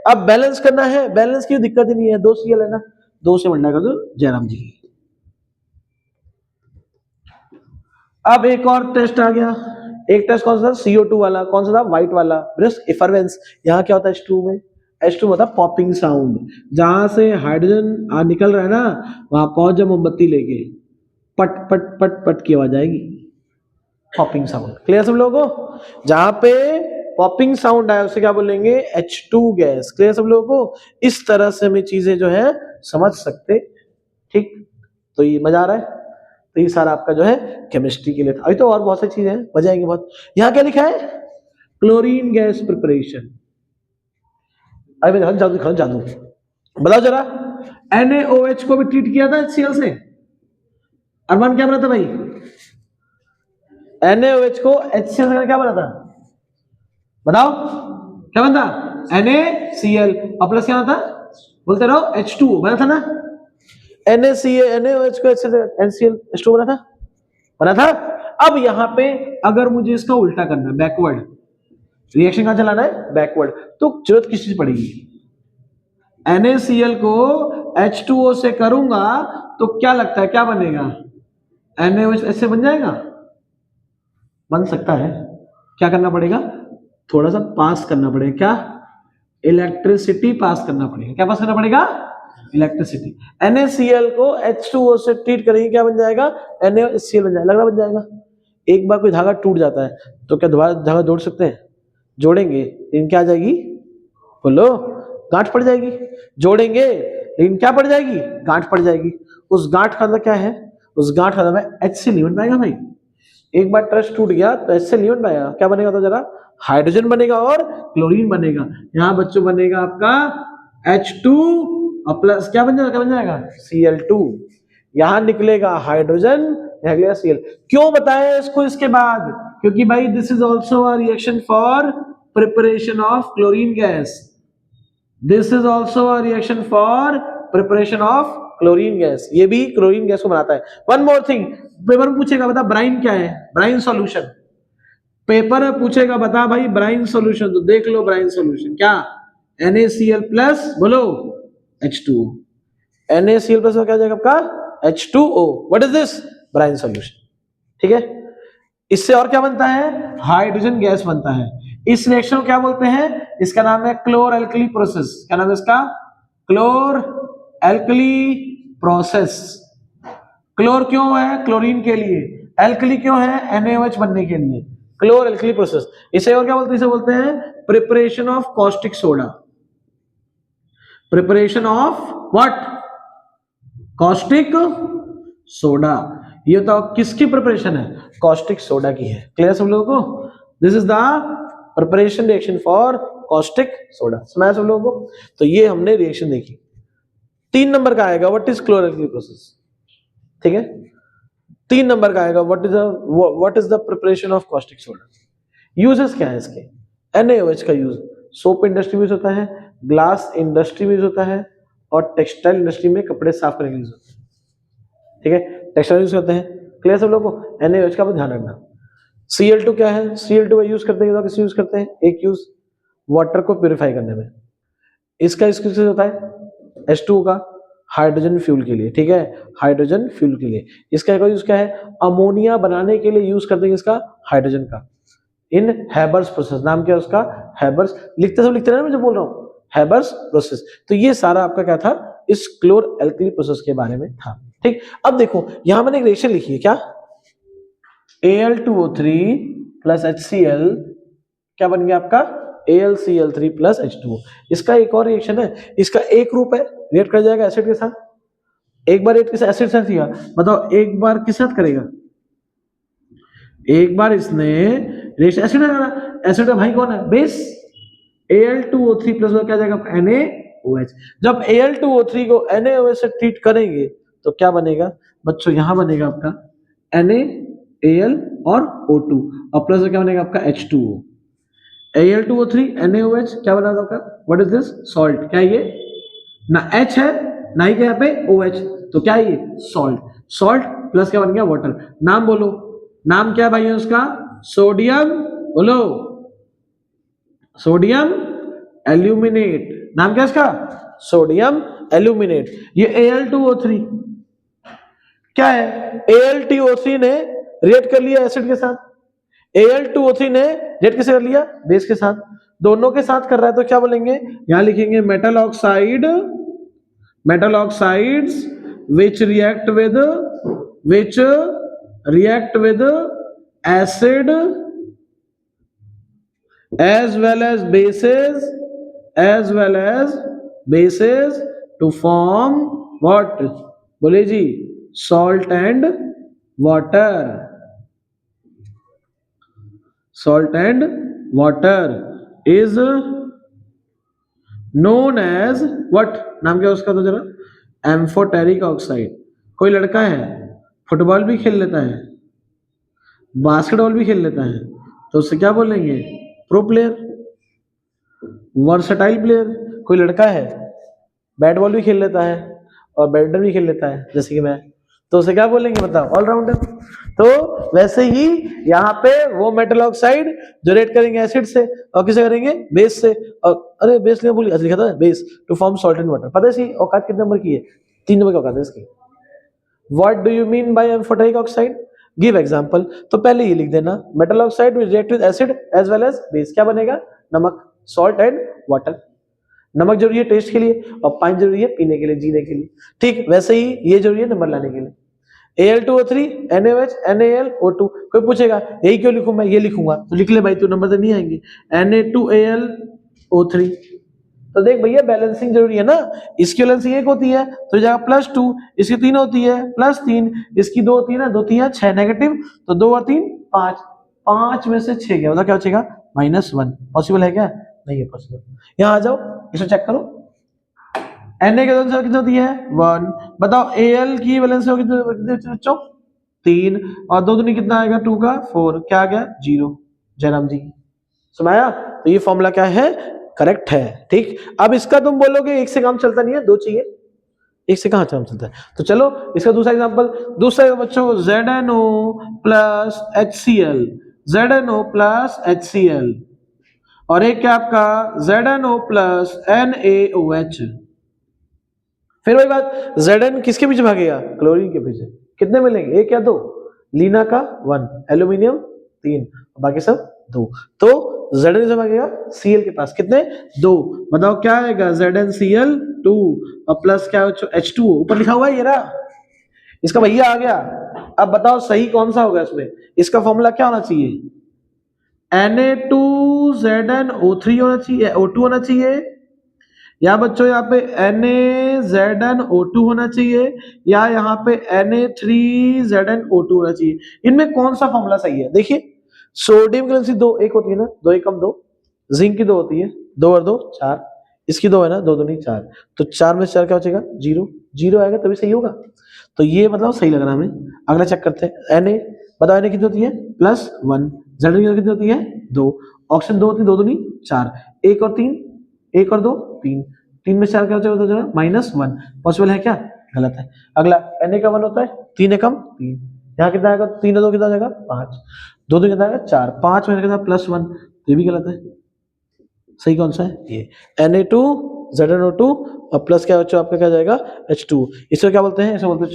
अब बैलेंस करना है, बैलेंस की दिक्कत ही नहीं है, 2 Cl है ना, 2 से मल्टीप्लाई कर दो, जयराम जी। अब एक और टेस्ट आ गया, एक टेस्ट कौन सा था, CO2 वाला, कौन सा था, व्हाइट वाला, ब्रिस्क इफरवेंस। यहाँ क्या होता है, H2 में, H2 होता है पॉपिंग साउंड, जहां से हाइड्रोजन निकल रहा है ना, वहां पहुंच जाए मोमबत्ती लेके, पट पट पट पट की आवाज आएगी, पॉपिंग साउंड। क्लियर सब लोगों को, जहां पे पॉपिंग साउंड आया उसे क्या बोलेंगे, H2 गैस। क्लियर सब लोगों को, इस तरह से हमें चीजें जो है समझ सकते, ठीक। तो ये मजा आ रहा है, तो ये सारा आपका जो है केमिस्ट्री के लिए था। अभी तो और बहुत सारी चीजें हैं, मजा आएंगे बहुत। यहाँ क्या लिखा है, क्लोरीन गैस प्रिपरेशन। अरे जादू जादू, बताओ जरा। NaOH को भी ट्रीट किया था HCl से, अरमान क्या बना था भाई? NaOH को HCl से क्या बना था, बताओ क्या बना था? NaCl और प्लस क्या बना था, बोलते रहो, H2O बना था ना। NaOH को NCl H2O बना था। अब यहाँ पे अगर मुझे इसका उल्टा करना है, बैकवर्ड रिएक्शन कहां चलाना है, बैकवर्ड, तो जरूरत किस चीज पड़ेगी? NaCl को H2O से करूंगा तो क्या लगता है क्या बनेगा? NaOH ऐसे बन जाएगा, बन सकता है। क्या करना पड़ेगा, थोड़ा सा पास करना पड़ेगा, क्या, इलेक्ट्रिसिटी पास करना पड़ेगा। क्या पास करना पड़ेगा? इलेक्ट्रिसिटी। NaCl को H2O से ट्रीट करेंगे, क्या बन जाएगा? NaCl बन जाएगा, लग रहा बन जाएगा। एक बार कोई धागा टूट जाता है तो क्या दोबारा धागा जोड़ सकते हैं? जोड़ेंगे लेकिन क्या आ जाएगी, बोलो, गांठ पड़ जाएगी। जोड़ेंगे लेकिन क्या पड़ जाएगी, गांठ पड़ जाएगी। उस गांठ का अंदर क्या है, उस गांठ का अंदर HCl नहीं बन पाएगा भाई। एक बार ट्रस्ट टूट गया तो HCl नहीं बन पाएगा। क्या बनेगा तो जरा, हाइड्रोजन बनेगा और क्लोरीन बनेगा। यहाँ बच्चों बनेगा आपका H2 और प्लस क्या बन जाएगा, क्या बन जाएगा, Cl2। यहां निकलेगा हाइड्रोजन, यहां निकलेगा Cl। क्यों बताया इसको इसके बाद? क्योंकि भाई this is also a reaction for preparation of chlorine gas. This is also a reaction for preparation of chlorine gas. ये भी क्लोरीन गैस को बनाता है। वन मोर थिंग, पेपर में पूछेगा बता ब्राइन क्या है, ब्राइन सॉल्यूशन। पेपर में पूछेगा बता भाई ब्राइन सॉल्यूशन, तो देख लो ब्राइन सॉल्यूशन क्या, NaCl प्लस बोलो H2O। NaCl प्लस क्या जाएगा आपका H2O। What is this, brine solution. ठीक है, इससे और क्या बनता है, हाइड्रोजन गैस बनता है। इस रिएक्शन को क्या बोलते हैं, इसका नाम है क्लोर एल्कली प्रोसेस। क्या नाम है इसका, क्लोर एल्कली प्रोसेस। क्लोर क्यों है, क्लोरीन के लिए, एल्कली क्यों है, NaOH बनने के लिए, क्लोर एल्कली प्रोसेस। इसे और क्या बोलते हैं, इसे बोलते हैं preparation of caustic soda. Preparation of what, caustic soda. ये तो किसकी प्रिपरेशन है, कॉस्टिक सोडा की है। क्लियर सब लोगों को? This is the preparation reaction for caustic soda. समझा सब लोगों को? तो ये हमने रिएक्शन देखी। 3 नंबर का आएगा व्हाट इज क्लोरल प्रोसेस। ठीक है, 3 नंबर का आएगा what is the preparation of caustic soda. Uses क्या है इसके, NaOH का यूज सोप इंडस्ट्री में यूज होता है, ग्लास इंडस्ट्री में यूज होता है, और टेक्सटाइल इंडस्ट्री में कपड़े साफ करने के लिए यूज होता है। ठीक है, टेक्सटाइल यूज करते हैं। क्लियर सब लोगों को? NaOH का ध्यान रखना। Cl2 क्या है, Cl2 यूज करते हैं, किसी यूज करते हैं, एक यूज वाटर को प्यूरिफाई करने में। इसका यूज होता है H2O का हाइड्रोजन फ्यूल के लिए। ठीक है, हाइड्रोजन फ्यूल के लिए। इसका एक और यूज क्या है, अमोनिया बनाने के लिए यूज करते हैं इसका, हाइड्रोजन का, इन हैबर्स प्रोसेस। नाम क्या है उसका, हैबर्स। लिखते सब लिखते रहे मैं जो बोल रहा हूँ, हैबर्स प्रोसेस। तो ये सारा आपका क्या था, इस क्लोर एल्कली प्रोसेस के बारे में था। ठीक, अब देखो यहां मैंने एक रिएक्शन लिखी है, क्या, Al2O3 प्लस HCl क्या बन गया आपका, AlCl3 प्लस H2O। इसका एक और रिएक्शन है, इसका एक रूप है, रिएक्ट कर जाएगा एसिड के साथ। एक बार रिएक्ट किस एसिड से किया, बताओ एक बार किस साथ करेगा, एक बार इसने रिएक्शन एसिड है, एसिड का भाई कौन है, बेस। Al2O3 प्लस क्या जाएगा, NaOH। जब Al2O3 को NaOH से ट्रीट करेंगे तो क्या बनेगा बच्चों, यहां बनेगा आपका NaAl और O2, और प्लस क्या बनेगा आपका H2O। Al2O3 NaOH क्या बना था आपका, व्हाट इज दिस, सॉल्ट। क्या ये, ना H है ना ही क्या यहाँ पे OH, तो क्या है ये, सॉल्ट। सॉल्ट प्लस क्या बन गया, वाटर। नाम बोलो, नाम क्या भाई है उसका, सोडियम, बोलो, सोडियम एल्यूमिनेट। नाम क्या इसका, सोडियम एल्यूमिनेट। ये Al2O3 क्या है, Al2O3 ने रिएक्ट कर लिया एसिड के साथ, Al2O3 ने रिएक्ट किसे कर लिया, बेस के साथ। दोनों के साथ कर रहा है तो क्या बोलेंगे, यहां लिखेंगे metal oxide, metal oxides which react with acid as well as bases to form what, बोले जी, salt and water, salt and water is known as what, नाम क्या है उसका तो जरा, एम्फोटेरिक ऑक्साइड। कोई लड़का है फुटबॉल भी खेल लेता है, बास्केटबॉल भी खेल लेता है, तो उससे क्या बोलेंगे, प्रो प्लेयर, वर्सटाइल प्लेयर। कोई लड़का है बैट बॉल भी खेल लेता है और बैडमिंटन भी खेल लेता है जैसे कि मैं, तो उसे क्या बोलेंगे बताओ, ऑलराउंडर। तो वैसे ही यहाँ पे वो मेटल ऑक्साइड जो रिएक्ट करेंगे एसिड से और किसे करेंगे, बेस से। और अरे बेस ने भूल लिखा था, base to form salt and water. पता है इसकी औकात कितने नंबर की है, 3 नंबर की औकात है इसकी। What do you mean by amphoteric oxide, give example. तो पहले ये लिख देना, metal oxide will react with acid as well as base, क्या बनेगा, नमक, सॉल्ट एंड वाटर। नमक जरूरी है टेस्ट के लिए और पानी जरूरी है पीने के लिए, जीने के लिए। ठीक वैसे ही ये जरूरी है नंबर लाने के लिए। Al2O3 NaOH NaLO2। कोई पूछेगा यही क्यों लिखूं, मैं ये लिखूंगा, तो लिख ले भाई, तू नंबर तो नहीं आएंगे। Na2AlO3। तो देख भैया बैलेंसिंग जरूरी है ना, इसकी बैलेंसिंग 1 होती है तो जाएगा +2, इसकी 3 होती है +3, इसकी 2 होती है ना, 2 3 6 नेगेटिव, तो 2 और 3 5, 5 में से 6 गया, क्या बचेगा, -1। पॉसिबल है क्या, नहीं है पॉसिबल। यहाँ आ जाओ, इसे चेक करो, Na की वैलेंस कितनी होती है 1, बताओ Al की वैलेंस कितनी बच्चों 3, और 2 दूनी कितना आएगा 2 का 4, क्या आ गया 0। जयराम जी सुनाया, तो ये फॉर्मूला क्या है, करेक्ट है। ठीक, अब इसका तुम बोलोगे एक से काम चलता नहीं है, 2 चाहिए, एक से कहां काम चलता है। तो चलो इसका दूसरा एग्जांपल, दूसरा बच्चों ZNO plus HCl, ZNO plus HCl, और एक क्या आपका ZNO प्लस NaOH। फिर वही बात, Zn किसके पीछे भागेगा, क्लोरीन के पीछे। कितने मिलेंगे, 1 या 2, लीना का 1, एल्यूमिनियम 3, बाकी सब 2। तो Zn से भागेगा Cl के पास, कितने 2। बताओ क्या आएगा, ZnCl2 और प्लस क्या H2O, ऊपर लिखा हुआ है ये रहा, इसका भैया आ गया। अब बताओ सही कौन सा होगा इसमें, इसका फॉर्मूला क्या होना चाहिए, Na2ZnO3 होना चाहिए, O2 होना चाहिए, या बच्चों यहाँ पे NaZnO2 होना चाहिए, या यहाँ पे Na3ZnO2 होना चाहिए। इनमें कौन सा फॉर्मूला सही है, देखिए सोडियम की वैलेंसी 2 1 होती है ना, 2 1 2, जिंक की 2 होती है, 2 और 2 4, इसकी 2 है ना, 2 2 नहीं 4, तो 4 में से 4 क्या बचेगा 0, 0 आएगा तभी सही होगा। तो ये मतलब सही लग रहा है हमें। अगला चेक करते हैं, Na बताओ Na कितनी होती है +1, Zn कितनी होती है 2, ऑप्शन 2 होती है, 2 2 नहीं 4, 1 और 3, 1 और 2 3, 3 में 4 क्या होता है -1, पॉसिबल है क्या, गलत है। अगला Na का 1 होता है, 3 एकम 3, यहाँ कितना आएगा 3 और 2 कितना जाएगा 5, 2 2 कितना आएगा 4, 5 में कितना +1, तो ये भी गलत है। सही कौन सा है, ये Na2 ZnO2 और प्लस क्या बच्चों आपका क्या जाएगा H2। इसे क्या बोलते हैं, इसे बोलते हैं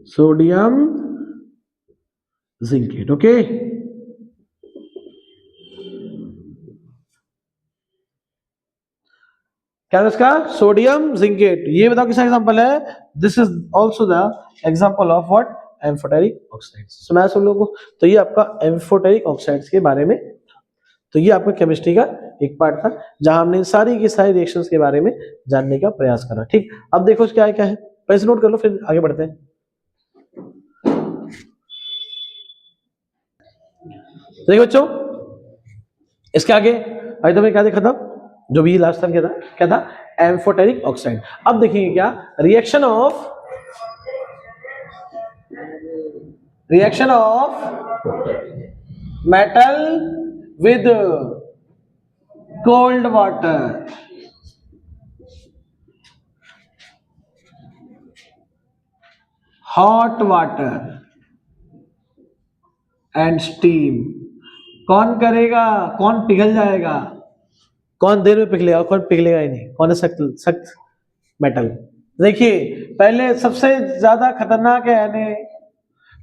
सोडियम जिंकेट। ओके, क्या है इसका, सोडियम जिंकेट। ये बताओ किसका एग्जांपल है, this is also the example of what, amphoteric oxides. सुना सब लोगों को, तो ये आपका एम्फोटेरिक ऑक्साइड्स के बारे में। तो ये आपका केमिस्ट्री का एक पार्ट था जहां हमने सारी की सारी रिएक्शंस के बारे में जानने का प्रयास करा। ठीक, अब देखो क्या है क्या है, पैसे नोट कर लो फिर आगे बढ़ते हैं। देखो बच्चों, इसके आगे अभी तो मैं क्या देखा था, जो भी लास्ट टाइम क्या था एम्फोटेरिक ऑक्साइड। अब देखिए क्या, reaction of metal with cold water, hot water and steam. कौन करेगा, कौन पिघल जाएगा, कौन देर में पिघलेगा, कौन पिघलेगा ही नहीं, कौन है सख्त मेटल। देखिए पहले सबसे ज्यादा खतरनाक है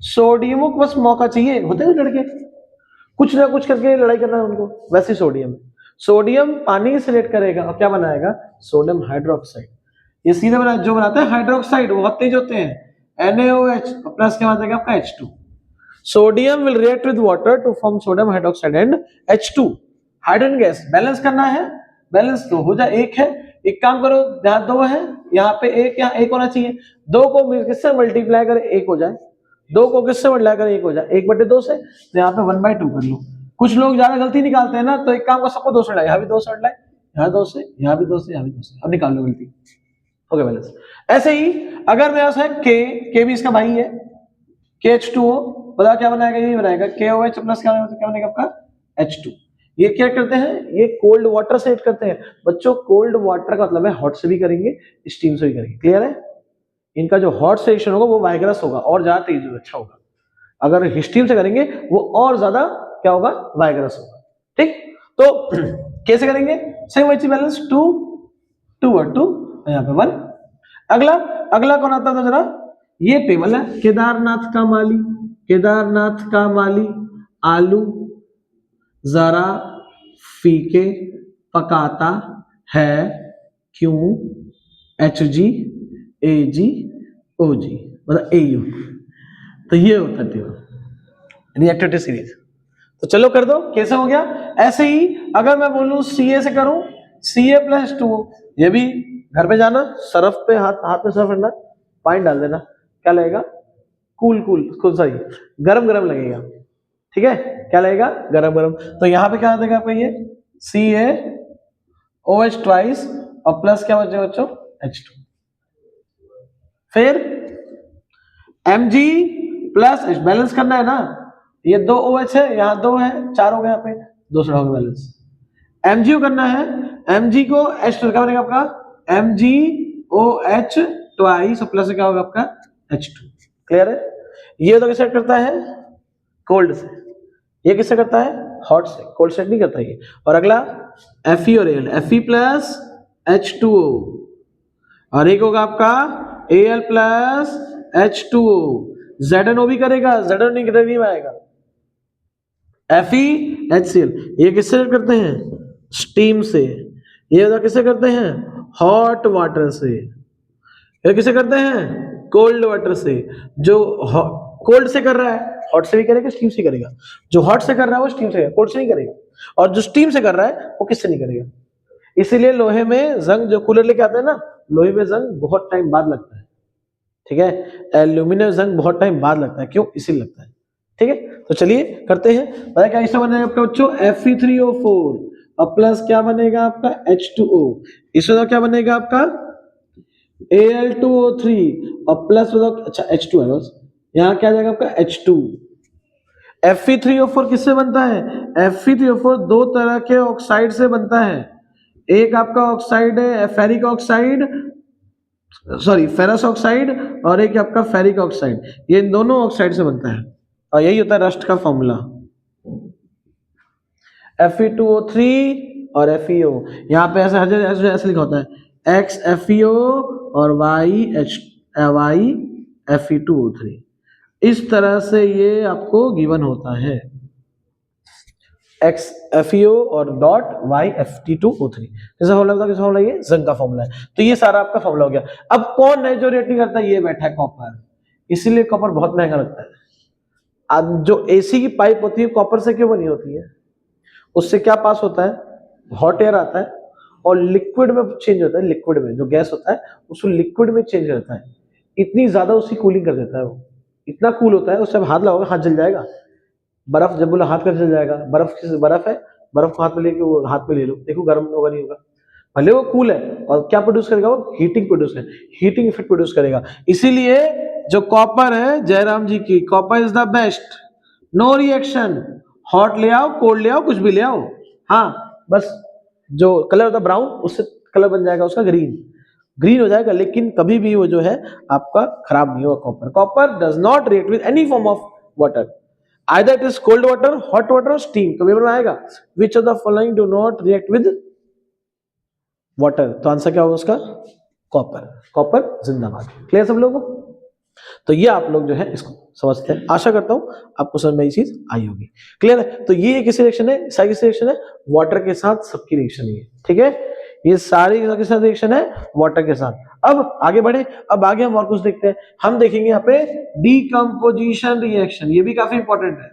सोडियम को बस मौका चाहिए, होते हैं लड़के कुछ ना कुछ करके लड़ाई करना है उनको, वैसे सोडियम पानी से रिएक्ट करेगा और क्या बनाएगा, सोडियम हाइड्रोक्साइड। ये सीधे जो बनाते हैं हाइड्रोक्साइड वो बहुत तेज होते हैं, NaOH प्लस क्या बनेगा आपका H2। Sodium will react with water to form sodium hydroxide and H2। Hydrogen gas balance करना है, बैलेंस तो हो जाए, एक है, एक काम करो यहाँ 2 है, यहाँ पे 1, यहाँ 1 होना चाहिए, 2 को किससे मल्टीप्लाई करें 1 हो जाए, 2 को किससे मल्टीप्लाई करें 1 हो जाए 1/2 से, तो यहाँ पे 1/2 कर लो। कुछ लोग ज्यादा गलती निकालते हैं ना, तो एक काम कर सबको 2 से मल्टीप्लाई, यहाँ भी 2 से मल्टीप्लाई, यहाँ 2 से, यहाँ भी 2 से, यहाँ भी 2 से, अब निकाल लो गलती। Okay balance. ऐसे ही अगर मेरे पास है के भी इसका भाई है, KH2O, बताओ क्या बनाएगा, ये बनाएगा KOH प्लस क्या बनेगा आपका H2। ये क्या करते हैं, ये कोल्ड वाटर से हिट करते हैं बच्चों। कोल्ड वाटर का मतलब है हॉट से भी करेंगे, स्टीम से भी करेंगे, क्लियर है। इनका जो हॉट से रिएक्शन होगा वो वाइग्रस होगा और ज्यादा तेज अच्छा होगा, अगर स्टीम से करेंगे वो और ज्यादा क्या होगा, वाइग्रस होगा, ठीक। तो कैसे करेंगे, सेम वही चीज बैलेंस 2 2 और 2, यहाँ पे 1। अगला अगला कौन आता था जरा, ये टेबल है, केदारनाथ का माली आलू जरा फीके पकाता है क्यों, HG AG OG मतलब AU। तो ये होता है टेबल रिएक्टिविटी सीरीज। तो चलो कर दो, कैसे हो गया। ऐसे ही अगर मैं बोलूं CA से करूं CA प्लस 2, ये भी घर पे जाना, सरफ पे हाथ में सर्फ रखना, पानी डाल देना, क्या लगेगा, कूल सॉरी गरम लगेगा, ठीक है, क्या लगेगा, गरम। तो यहाँ पे क्या आ जाएगा आपका, ये CaOH ट्वाइस और प्लस क्या बचेगा बच्चों, H2। फिर Mg प्लस बैलेंस करना है ना, ये 2 OH है, यहाँ 2 है, 4 हो गया, यहाँ पे 2 से होगा बैलेंस। Mg करना है, Mg को H2 क्या बनेगा आपका, MgOH ट्वाइस और प्लस क्या होगा आपका H2, क्लियर है। ये तो किससे करता है, कोल्ड से, ये किससे करता है, हॉट से, कोल्ड से नहीं करता ये। और अगला Fe और Al, Fe प्लस H2O और एक होगा आपका Al प्लस H2O। ZnO भी करेगा, ZnO नहीं आएगा। FeHCl ये किससे करते हैं, स्टीम से। ये किससे करते हैं, हॉट वाटर से। ये किससे करते हैं, कोल्ड वाटर से। जो कोल्ड से कर रहा है हॉट से भी करेगा, स्टीम से करेगा। जो हॉट से कर रहा है वो स्टीम से करेगा, कोल्ड से नहीं करेगा। और जो स्टीम से कर रहा है वो किससे नहीं करेगा। इसीलिए लोहे में जंग, जो कूलर लेके आते हैं ना, लोहे में जंग बहुत टाइम बाद लगता है, ठीक है। एल्यूमिनियम जंग बहुत टाइम बाद लगता है, क्यों, इसीलिए लगता है, ठीक है। तो चलिए करते हैं, पता है क्या इससे बनेगा आपका बच्चों, Fe3O4 और प्लस क्या बनेगा आपका H2O। इसमें क्या बनेगा आपका Al2O3 और प्लस अच्छा H2 है बस, यहाँ क्या जाएगा आपका H2। Fe3O4 किससे बनता है, Fe3O4 दो तरह के ऑक्साइड से बनता है। एक आपका ऑक्साइड है ferric oxide, sorry ferrous oxide, और एक आपका फेरिक ऑक्साइड। ये दोनों ऑक्साइड से बनता है और यही होता है रस्ट का फॉर्मूला, Fe2O3 और FeO। यहाँ पे ऐसे लिखा होता है X FeO और Y Fe2O3। इस तरह से ये आपको गिवन होता है, X FeO और डॉट Y Fe2O3। जैसा फॉर्मूला था, किसका फॉर्मूला, ये जंग का फॉर्मूला है। तो ये सारा आपका फॉर्मूला हो गया। अब कौन है जो रिएक्ट करता है, ये बैठा है कॉपर, इसीलिए कॉपर बहुत महंगा लगता है। अब जो AC की पाइप होती है कॉपर से क्यों बनी होती है, उससे क्या पास होता है, हॉट एयर आता है और लिक्विड में चेंज होता है। लिक्विड में जो गैस होता है उसको लिक्विड में चेंज करता है, इतनी ज्यादा उसकी कूलिंग कर देता है, वो इतना कूल होता है, उससे हाथ लगाओगे हाथ जल जाएगा। बर्फ जब बोला हाथ का जल जाएगा, बर्फ है, बर्फ को हाथ में लेके वो हाथ में ले लो, देखो गर्म होगा नहीं होगा, भले वो कूल है। और क्या प्रोड्यूस करेगा, वो हीटिंग प्रोड्यूस है, हीटिंग इफेक्ट प्रोड्यूस करेगा। इसीलिए जो कॉपर है, जयराम जी की, copper is the best, no reaction, hot ले आओ कोल्ड ले आओ कुछ भी ले आओ, हाँ बस जो कलर होता है ब्राउन, उससे कलर बन जाएगा उसका ग्रीन हो जाएगा, लेकिन कभी भी वो जो है आपका खराब नहीं होगा। Copper does not react with any form of water, either it is cold water, hot water or steam। तो पेपर में आएगा which of the following do not react with water, तो आंसर क्या होगा उसका, कॉपर जिंदाबाद। क्लियर सब लोगों को। तो ये आप लोग जो है इसको समझते हैं, आशा करता हूं आपको समझ में ये चीज आई होगी, क्लियर है। तो ये किस रिएक्शन है, सारी रिएक्शन है वाटर के साथ, सबकी रिएक्शन है, ठीक है। ये सारी के साथ रिएक्शन है वाटर के साथ। अब आगे बढ़े, अब आगे हम और कुछ देखते हैं। हम देखेंगे यहाँ पे डीकंपोजिशन रिएक्शन, ये भी काफी इंपॉर्टेंट है।